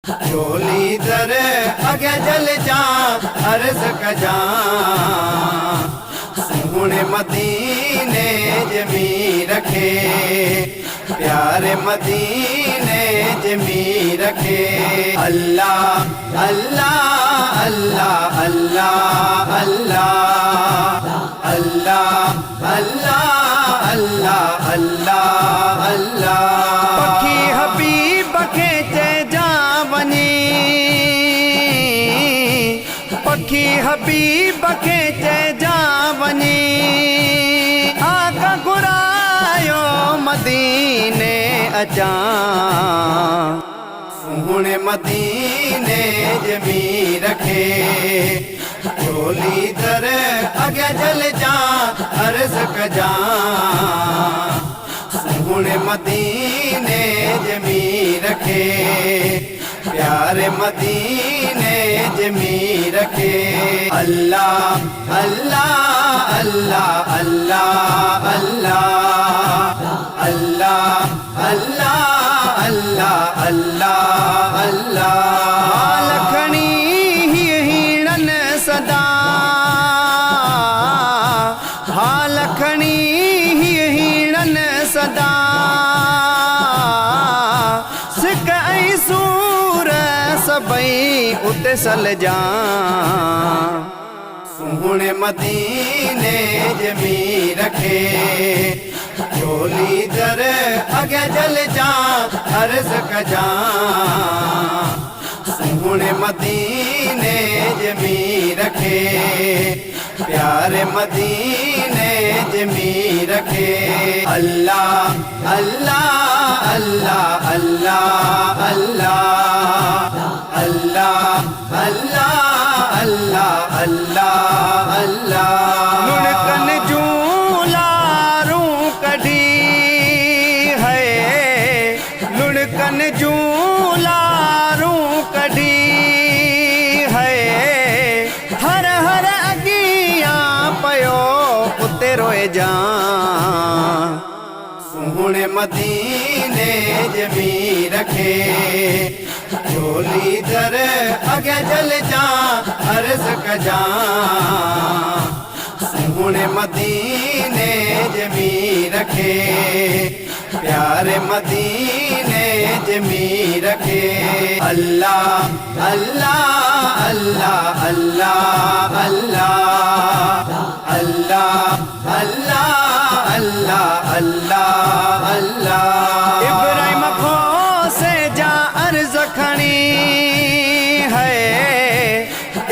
झोली दर अगे जल जा अर्ज कजा सोहने मदीने जमी रखे प्यारे मदीने जमी रखे अल्लाह अल्लाह अल्लाह अल्लाह अल्लाह अल्लाह अल्लाह अल्लाह अल्लाह अल्लाह पखी हबीब के जा वनी पखी हबीब के जा वनी आका घुरायो मदीने अचा सोहने मदीने जमी रखे झोली दर अगे जल जा अर्ज कजा सोहने मदीने जमी रखे प्यारे मदीने जमी रखे अल्लाह अल्लाह अल्लाह अल्लाह अल्लाह अल्लाह अल्लाह अल्लाह अल्लाह अल्लाह लखनी हीणन सदा हा लखनी हीणन सदा सिक ऐं सूर सबई उते सल जा सोहने मदीने जमी रखे झोली दर अगे जल जा अर्ज कजा सोहने मदीने जमी रखे प्यारे मदीने जमी रखे अल्लाह अल्लाह अल्लाह अल्लाह अल्लाह अल्लाह अल्लाह अल्लाह अल्लाह अल्लाह लुढ़कन जूलारू कढ़ी है लुढ़कन जूलारू कढ़ी है हर हर अगिया पयो उते रोए जा सोहने मदीने जमी रखे झोली दर अगे जल जा अर्ज कजा सोहने मदीने जमी रखे प्यारे मदीने जमी रखे अल्लाह अल्लाह अल्लाह अल्लाह अल्लाह अल्लाह अल्लाह अल्लाह अल्लाह अल्लाह इब्राहिम खो से जा अर्ज खणी है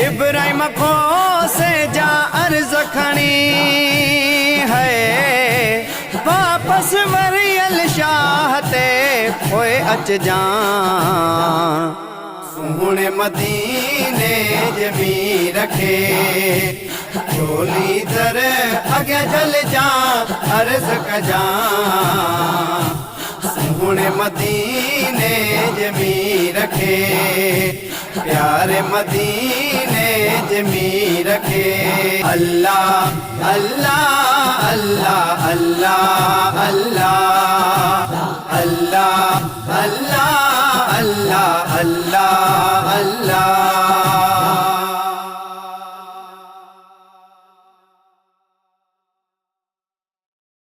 इब्राहिम खो से जा अर्ज खणी है वापस वरियल शाह ते पोए अच जा सोहने मदीने जमी रखे झोली दर अगे जल जा अर्ज कजा सोहने मदीने जमी रखे प्यारे मदीने जमी रखे अल्लाह अल्लाह अल्लाह अल्लाह अल्लाह